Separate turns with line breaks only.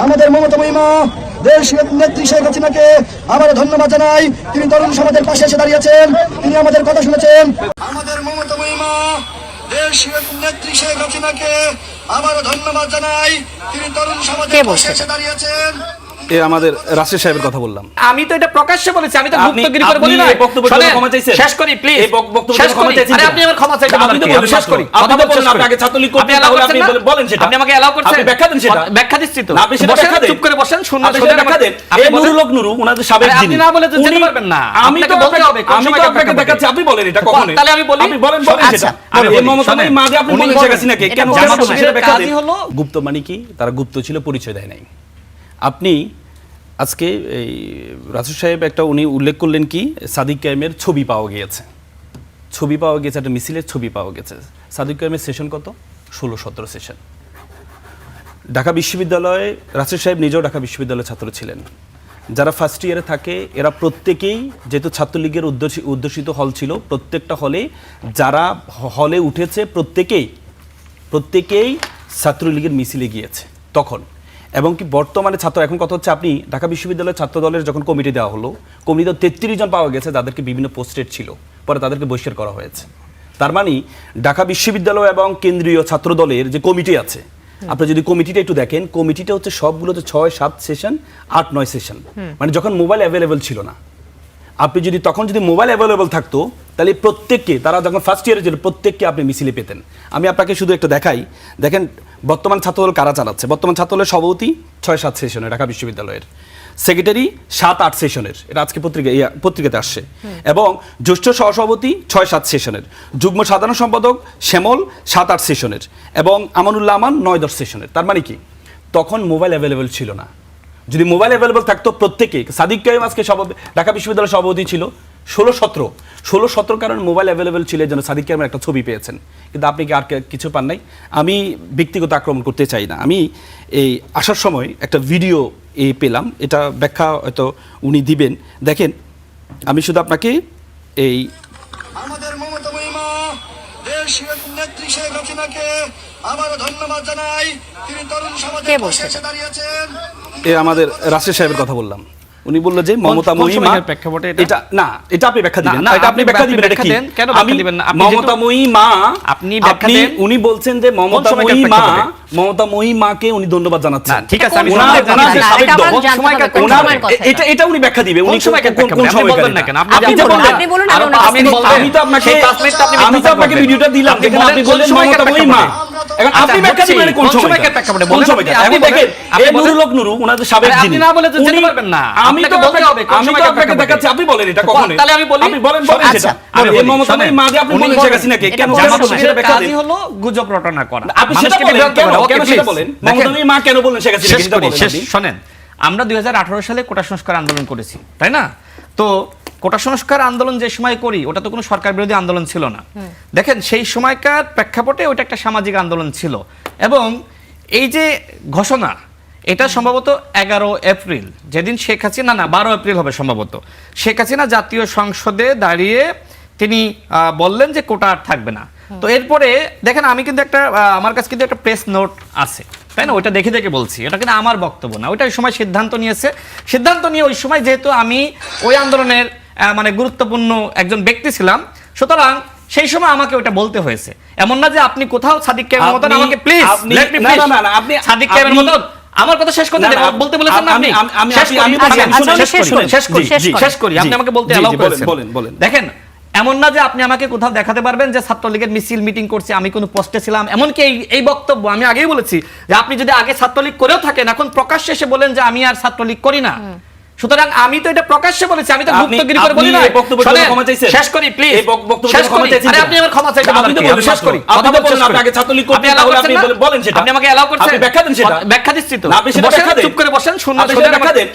আমাদের মমতাময়ী মা দেশ নেত্রী শেখ হাসিনাকে আবার ধন্যবাদ জানাই। তিনি তরুণ সমাজের পাশে এসে দাঁড়িয়েছেন, তিনি আমাদের কথা শুনেছেন। আমাদের মমতাময়ী মা দেশ নেত্রী শেখ হাসিনাকে আবার ধন্যবাদ জানাই, তিনি তরুণ সমাজের পাশে এসে দাঁড়িয়েছেন।
এ আমাদের রাশিদ সাহেবের কথা বললাম।
আমি তো এটা প্রকাশ্যে বলেছি, আমি তো গুপ্তগিরি করে বলি না।
বক্তব্য ক্ষমা চাইছেন,
শেষ করি প্লিজ।
এই বক্তব্য ক্ষমা চাইছেন।
আরে আপনি আমার ক্ষমা চাইতে বলেন, আমি শেষ করি।
আপনি তো বলেন আপনি আগে ছাত্রলীগ করতেন, তাহলে আপনি বলেন সেটা।
আপনি আমাকে এলাও করছেন,
আপনি ব্যাখ্যা দেন সেটা।
ব্যাখ্যা দিচ্ছি তো।
আপনি সেটা ব্যাখ্যা দেন,
চুপ করে বসেন, শুনুন।
আপনি সেটা ব্যাখ্যা দেন। এই নুরুল হক নুরু ওনাদের সাবেক যিনি,
আপনি না বলে তো যেতে পারবেন না।
আমি তো বলতে হবে, আমি তো আপনাকে দেখাচ্ছি, আপনি বলেন এটা কখনো।
তাহলে আমি বলি,
আপনি বলেন সেটা।
আমি
এই মমতাময়ী মা যে আপনি বলেন শেখ হাসিনাকে কেন সেটা ব্যাখ্যা দেন।
হলো
গুপ্ত মানে কি? তারা গুপ্ত ছিল, পরিচয় দেয় নাই। আপনি আজকে এই রাসূল সাহেব একটা উনি উল্লেখ করলেন কি, সাদিক কায়েমের ছবি পাওয়া গিয়েছে, ছবি পাওয়া গেছে, একটা মিছিলের ছবি পাওয়া গেছে। সাদিক কায়েমের সেশন কত? 16-17 সেশন। ঢাকা বিশ্ববিদ্যালয়ে রাসূল সাহেব নিজেও ঢাকা বিশ্ববিদ্যালয়ের ছাত্র ছিলেন। যারা ফার্স্ট ইয়ারে থাকে এরা প্রত্যেকেই, যেহেতু ছাত্রলীগের উদ্দেশিত হল ছিল, প্রত্যেকটা হলে যারা হলে উঠেছে প্রত্যেকেই ছাত্রলীগের মিছিলে গিয়েছে তখন। এবং কি বর্তমানে ছাত্র, এখন কথা হচ্ছে আপনি ঢাকা বিশ্ববিদ্যালয়ের ছাত্র দলের যখন কমিটি দেওয়া হলো, কমিটিতে 33 জন পাওয়া গেছে যাদেরকে বিভিন্ন পোস্টেড ছিল, পরে তাদেরকে বহিষ্কার করা হয়েছে। তার মানে ঢাকা বিশ্ববিদ্যালয় এবং কেন্দ্রীয় ছাত্র দলের যে কমিটি আছে, আপনি যদি কমিটিটা একটু দেখেন, কমিটিটা হচ্ছে সবগুলোতে 6-7 সেশন, 8-9 সেশন। মানে যখন মোবাইল অ্যাভেলেবেল ছিল না, আপনি যদি তখন যদি মোবাইল অ্যাভেলেবল থাকতো, তাহলে প্রত্যেককে, তারা যখন ফার্স্ট ইয়ারে ছিল প্রত্যেককে আপনি মিছিলে পেতেন। আমি আপনাকে শুধু একটা দেখাই, দেখেন বর্তমান ছাত্রদল কারা চালাচ্ছে। বর্তমান ছাত্রদলের সভাপতি 6-7 সেশনের ঢাকা বিশ্ববিদ্যালয়ের, সেক্রেটারি 7-8 সেশনের, এটা আজকে পত্রিকাতে আসছে, এবং জ্যেষ্ঠ সহসভাপতি 6-7 সেশনের, যুগ্ম সাধারণ সম্পাদক শ্যামল 7-8 সেশনের, এবং আমানুল্লাহ আমান 9-10 সেশনের। তার মানে কি, তখন মোবাইল অ্যাভেলেবল ছিল না। যদি মোবাইল অ্যাভেলেবল থাকতো প্রত্যেকে, সাদিক কায়েম আজকে ঢাকা বিশ্ববিদ্যালয়ের সভাপতি ছিল 16-17 কারণ মোবাইল অ্যাভেলেবল ছিল, এই জন্য সাদিক কায়েমের একটা ছবি পেয়েছেন। কিন্তু আপনি কি আর কিছু পান নাই? আমি ব্যক্তিগত আক্রমণ করতে চাই না। আমি এই আসার সময় একটা ভিডিও পেলাম, এটা ব্যাখ্যা হয়তো উনি দিবেন। দেখেন, আমি শুধু আপনাকে এই
আমাদের মমতাময়ী মা দেশ নেত্রী শেখ হাসিনাকে আবার ধন্যবাদ জানাই, তিনি তরুণ সমাজের পাশে এসে দাঁড়িয়েছেন।
আমাদের রাশিদ সাহেবের কথা বললাম। উনি বলল যে মমতাময়ী মা, এটা না, এটা আপনি ব্যাখ্যা দিবেন, এটা আপনি ব্যাখ্যা দিবেন, এটা কি?
কেন ব্যাখ্যা দিবেন না?
মমতাময়ী মা,
আপনি ব্যাখ্যা দেন।
উনি বলছেন যে মমতাময়ী মাকে উনি ধন্যবাদ জানাচ্ছেন।
ঠিক আছে, আমি
এটা উনি ব্যাখ্যা দিবেন। উনি কোন সময় বলবেন না কেন?
আপনি বলুন,
আমি তো আপনাকে ভিডিওটা দিলাম, দেখেন আপনি বললেন মমতাময়ী মা। এখন আপনি ব্যাখ্যা দিবেন কোন সময়? কোন সময়? আপনি দেখেন, এই নুরুল হক নুরু ওনাদের সাবেক যিনি,
আপনি না বলে তো যেতে পারবেন না।
আমি তো আপনাকে দেখাচ্ছি, আপনি বলেন এটা কখনো।
তাহলে আমি বলি,
আপনি বলেন সেটা। এই মমতাময়ী মা যে আপনি বলেন শেখ হাসিনাকে কেন সেটা ব্যাখ্যা দিন।
কাজই হলো গুজব রটনা করা।
আপনি সেটা বলেন, কেন সেটা বলেন? মমতাময়ী মা কেন বলেন শেখ হাসিনাকে সেটা বলেন।
শুনেন, আমরা 2018 সালে কোটা সংস্কার আন্দোলন করেছি, তাই না? তো কোটা সংস্কার আন্দোলন যে সময় করি, ওটা তো কোনো সরকার বিরোধী আন্দোলন ছিল না। দেখেন, সেই সময়কার প্রেক্ষাপটে ওটা একটা সামাজিক আন্দোলন ছিল। এবং এই যে ঘোষণা, এটা সম্ভবত 11 এপ্রিল, যেদিন শেখ হাসিনা, না 12 এপ্রিল হবে সম্ভবত, শেখ হাসিনা জাতীয় সংসদে দাঁড়িয়ে তিনি বললেন যে কোটা আর থাকবে না। তো এরপরে দেখেন, আমি কিন্তু আমার কাছে কিন্তু একটা প্রেস নোট আছে, তাই না? ওইটা দেখে বলছি, এটা কিন্তু আমার বক্তব্য না। ওইটা ওই সময় সিদ্ধান্ত নিয়ে ওই সময়, যেহেতু আমি ওই আন্দোলনের মানে গুরুত্বপূর্ণ একজন ব্যক্তি ছিলাম, সুতরাং সেই সময় আমাকে ওটা বলতে হয়েছে। এমন না যে আপনি কোথাও সাদিক কায়েমের মতন আমাকে প্লিজ, আপনি সাদিক কায়েমের মতন আমার কথা শেষ করতে বলতে বলেছেন না। আপনি শেষ করি, আপনি আমাকে বলতে এলাও করেছেন।
বলেন।
দেখেন, এমন না যে আপনি আমাকে কোথাও দেখাতে পারবেন যে ছাত্রলীগের মিছিল মিটিং করছি, আমি কোনো পোস্টে ছিলাম। এমনকি এই বক্তব্য আমি আগেই বলেছি যে আপনি যদি আগে ছাত্রলীগ করেও থাকেন, এখন প্রকাশ্যে এসে বলেন যে আমি আর ছাত্রলীগ করি না। সুতরাং আমি তো এটা প্রকাশ্যে বলেছি, আমি তো গুপ্তগিরি করে বলি না। শেষ করি প্লিজ। আরে আপনি আমার ক্ষমা চাইতে বলেন, শেষ করি।
আপনি তো বলেন আপনি আগে ছাত্রলীগ করতেন, তাহলে আপনি বলেন সেটা।
আপনি আমাকে এলাও করছেন,
আপনি ব্যাখ্যা দেন সেটা।
ব্যাখ্যা দিচ্ছি তো।
চুপ করে বসেন, শুনুন,
ব্যাখ্যা দেন।